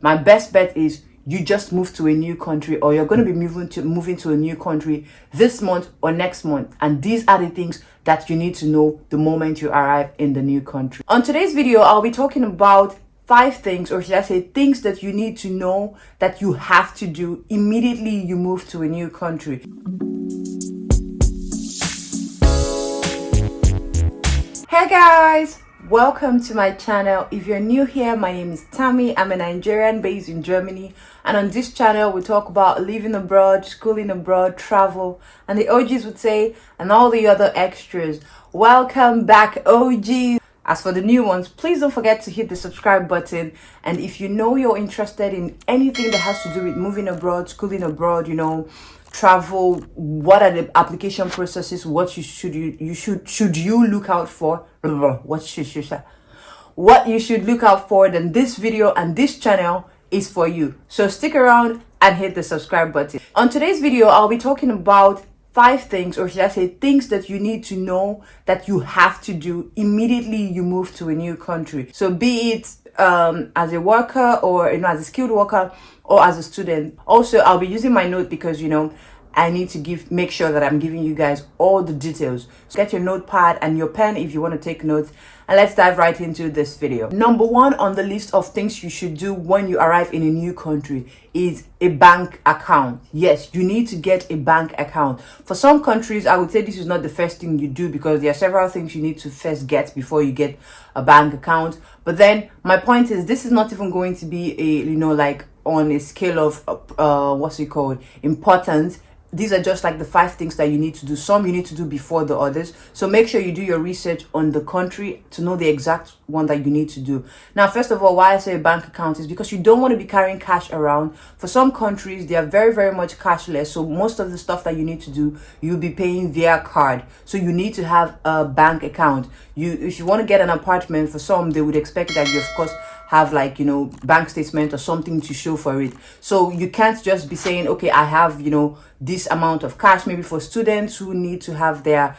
my best bet is you just move to a new country, or you're going to be moving to a new country this month or next month. And these are the things that you need to know the moment you arrive in the new country. On today's video, I'll be talking about 5 things, or should I say things that you need to know that you have to do immediately you move to a new country. Hey guys, welcome to my channel. If you're new here, my name is Tammy. I'm a Nigerian based in Germany, and on this channel we talk about living abroad, schooling abroad, travel, and the OGs would say, and all the other extras. Welcome back, OGs. As for the new ones, please don't forget to hit the subscribe button. And if you know you're interested in anything that has to do with moving abroad, schooling abroad, travel, what are the application processes, what should you look out for, what you should look out for, then this video and this channel is for you. So stick around and hit the subscribe button. On today's video, I'll be talking about 5 things, or should I say things that you need to know that you have to do immediately you move to a new country. So be it as a worker, or as a skilled worker, or as a student. Also, I'll be using my note because I need to make sure that I'm giving you guys all the details. So get your notepad and your pen if you want to take notes, and let's dive right into this video. Number 1 on the list of things you should do when you arrive in a new country is a bank account. Yes, you need to get a bank account. For some countries, I would say this is not the first thing you do, because there are several things you need to first get before you get a bank account. But then my point is, this is not even going to be a on a scale of importance. These are just like the 5 things that you need to do. Some you need to do before the others. So make sure you do your research on the country to know the exact one that you need to do. Now, first of all, why I say a bank account is because you don't want to be carrying cash around. For some countries, they are very, very much cashless. So most of the stuff that you need to do, you'll be paying via card. So you need to have a bank account. If you want to get an apartment, for some, they would expect that you, of course, have bank statement or something to show for it. So you can't just be saying, okay, I have this amount of cash. Maybe for students who need to have their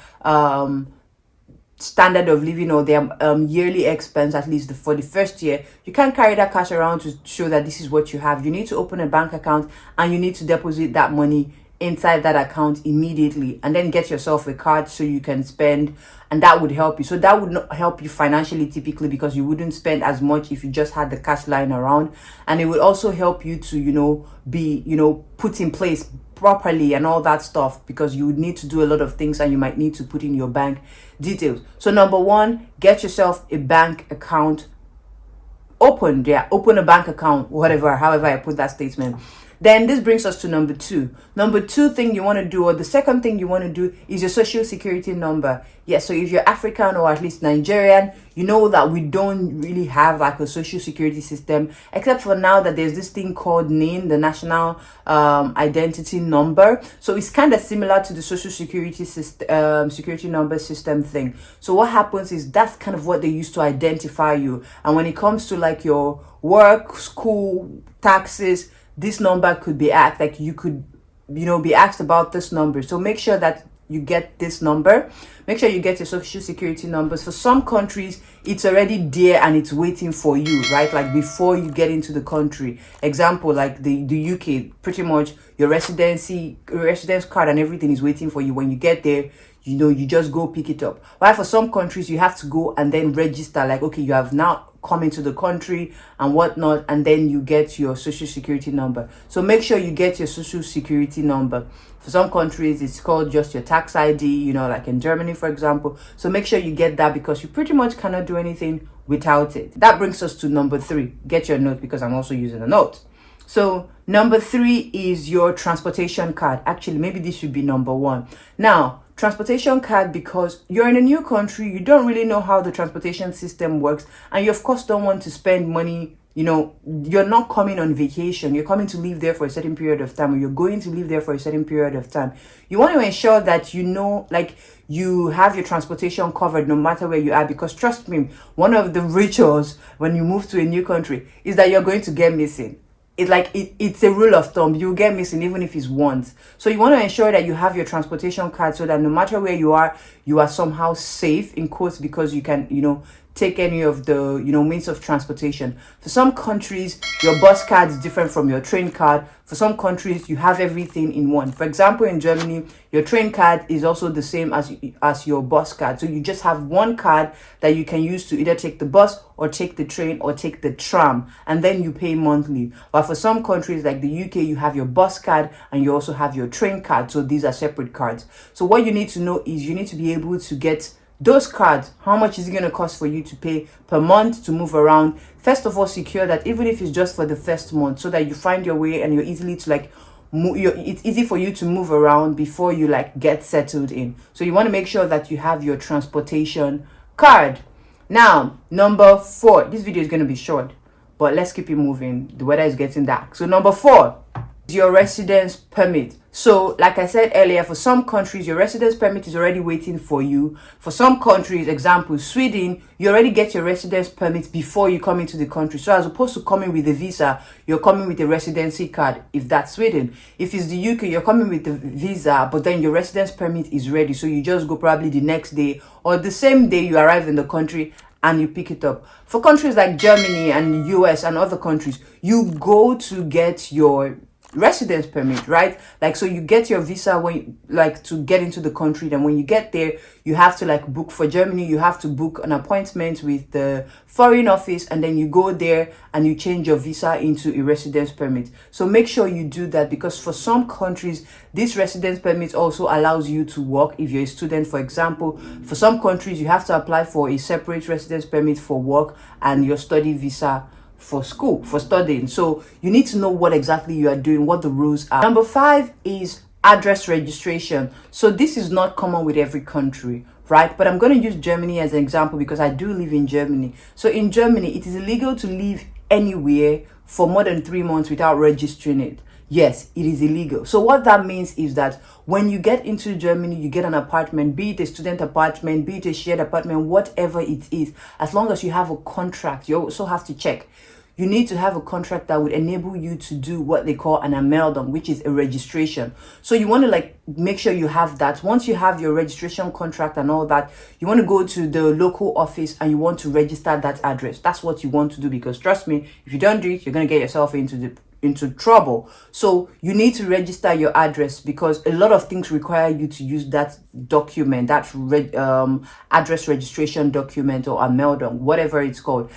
standard of living, or their yearly expense, at least for the first year, you can't carry that cash around to show that this is what you have. You need to open a bank account, and you need to deposit that money inside that account immediately, and then get yourself a card so you can spend, and that would help you. So that would not help you financially typically, because you wouldn't spend as much if you just had the cash lying around, and it would also help you to be put in place properly and all that stuff, because you would need to do a lot of things, and you might need to put in your bank details. So number 1, get yourself a bank account. Open a bank account, however I put that statement. Then this brings us to number 2. Number 2 thing you want to do, or the second thing you want to do, is your social security number. Yes, so if you're African or at least Nigerian, you know that we don't really have a social security system, except for now that there's this thing called NIN, the National Identity Number. So it's kind of similar to the social security system, security number system thing. So what happens is that's kind of what they use to identify you. And when it comes to your work, school, taxes, this number could be asked, you could, be asked about this number. So make sure that you get this number. Make sure you get your social security numbers. For some countries, it's already there and it's waiting for you, right? Before you get into the country. Example, the UK, pretty much your residence card and everything is waiting for you. When you get there, you just go pick it up. While for some countries, you have to go and then register, okay, you have now come into the country and whatnot, and then you get your social security number. So make sure you get your social security number. For some countries, it's called just your tax ID, like in Germany, for example. So make sure you get that, because you pretty much cannot do anything without it. That brings us to number 3. Get your note, because I'm also using a note. So number 3 is your transportation card. Actually, maybe this should be number 1. Now, transportation card, because you're in a new country, you don't really know how the transportation system works, and you of course don't want to spend money. You're not coming on vacation, you're coming to live there for a certain period of time, or you're going to live there for a certain period of time. You want to ensure that you have your transportation covered no matter where you are, because trust me, one of the rituals when you move to a new country is that you're going to get missing. It's a rule of thumb. You get missing even if it's once. So you want to ensure that you have your transportation card, so that no matter where you are somehow safe, in quotes, because you can, take any of the means of transportation. For some countries, your bus card is different from your train card. For some countries, you have everything in one. For example, in Germany, your train card is also the same as your bus card. So you just have one card that you can use to either take the bus or take the train or take the tram, and then you pay monthly. But for some countries like the UK, you have your bus card and you also have your train card. So these are separate cards. So what you need to know is you need to be able to get those cards. How much is it going to cost for you to pay per month to move around? First of all, secure that, even if it's just for the first month, so that you find your way and you're easily to like it's easy for you to move around before you like get settled in. So you want to make sure that you have your transportation card. Now, number 4, this video is going to be short, but let's keep it moving. The weather is getting dark. So number 4, your residence permit. So like I said earlier, for some countries your residence permit is already waiting for you. For some countries, example Sweden, you already get your residence permit before you come into the country. So as opposed to coming with a visa, you're coming with a residency card. If that's Sweden. If it's the UK, you're coming with the visa, but then your residence permit is ready, so you just go probably the next day or the same day you arrive in the country and you pick it up. For countries like Germany and US and other countries, you go to get your residence permit, right? Like, so you get your visa when like to get into the country. Then when you get there, you have to like book. For Germany, you have to book an appointment with the foreign office, and then you go there and you change your visa into a residence permit. So make sure you do that, because for some countries this residence permit also allows you to work if you're a student. For example, for some countries you have to apply for a separate residence permit for work and your study visa for school, for studying. So you need to know what exactly you are doing, what the rules are. Number 5 is address registration. So this is not common with every country, right? But I'm going to use Germany as an example because I do live in Germany. So in Germany, it is illegal to live anywhere for more than 3 months without registering it. Yes, it is illegal. So what that means is that when you get into Germany, you get an apartment, be it a student apartment, be it a shared apartment, whatever it is, as long as you have a contract. You also have to check. You need to have a contract that would enable you to do what they call an Anmeldung, which is a registration. So you want to like make sure you have that. Once you have your registration contract and all that, you want to go to the local office and you want to register that address. That's what you want to do, because trust me, if you don't do it, you're going to get yourself into trouble. So you need to register your address, because a lot of things require you to use that document, that address registration document, or Anmeldung, whatever it's called.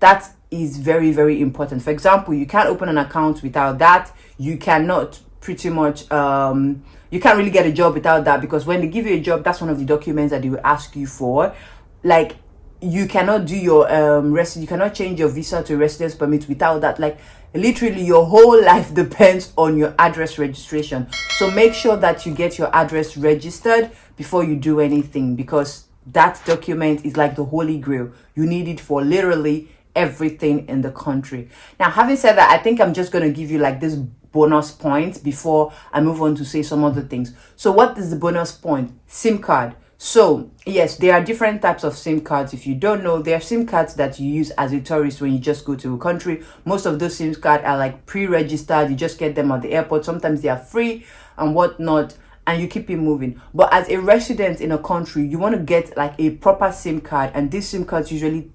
That is very, very important. For example, you can't open an account without that. You cannot pretty much you can't really get a job without that, because when they give you a job, that's one of the documents that they will ask you for. Like, you cannot do your you cannot change your visa to a residence permit without that. Like, literally your whole life depends on your address registration. So make sure that you get your address registered before you do anything, because that document is like the holy grail. You need it for literally everything in the country. Now, having said that, I think I'm just going to give you like this bonus points before I move on to say some other things. So what is the bonus point? SIM card. So yes, there are different types of SIM cards. If you don't know, there are SIM cards that you use as a tourist when you just go to a country. Most of those SIM cards are like pre-registered. You just get them at the airport. Sometimes they are free and whatnot, and you keep it moving. But as a resident in a country, you want to get like a proper SIM card, and these SIM cards usually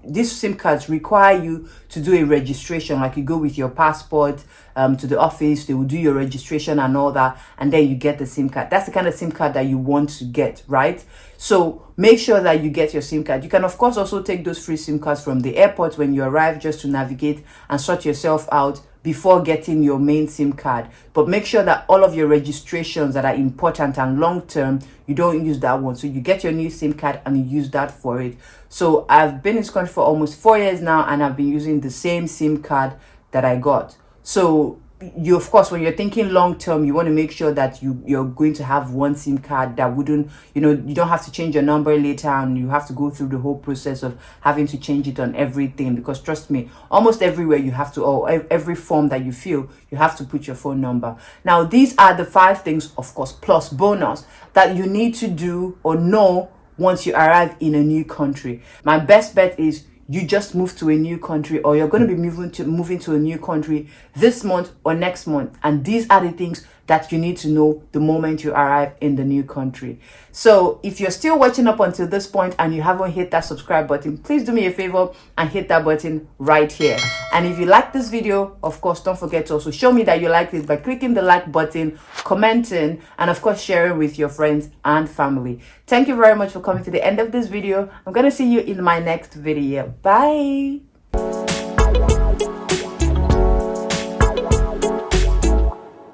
these SIM cards require you to do a registration. Like, you go with your passport to the office, they will do your registration and all that, and then you get the SIM card. That's the kind of SIM card that you want to get, right? So make sure that you get your SIM card. You can of course also take those free SIM cards from the airport when you arrive, just to navigate and sort yourself out before getting your main SIM card. But make sure that all of your registrations that are important and long term, you don't use that one. So you get your new SIM card and you use that for it. So I've been in this country for almost 4 years now, and I've been using the same SIM card that I got. So you, of course, when you're thinking long term, you want to make sure that you're going to have one SIM card that wouldn't, you don't have to change your number later, and you have to go through the whole process of having to change it on everything. Because trust me, almost everywhere you have to, or every form that you fill, you have to put your phone number. Now, these are the 5 things, of course, plus bonus, that you need to do or know once you arrive in a new country. My best bet is you just move to a new country, or you're going to be moving to a new country this month or next month, and these are the things that you need to know the moment you arrive in the new country. So if you're still watching up until this point and you haven't hit that subscribe button, please do me a favor and hit that button right here. And if you like this video, of course, don't forget to also show me that you liked it by clicking the like button, commenting, and of course sharing with your friends and family. Thank you very much for coming to the end of this video. I'm gonna see you in my next video. Bye.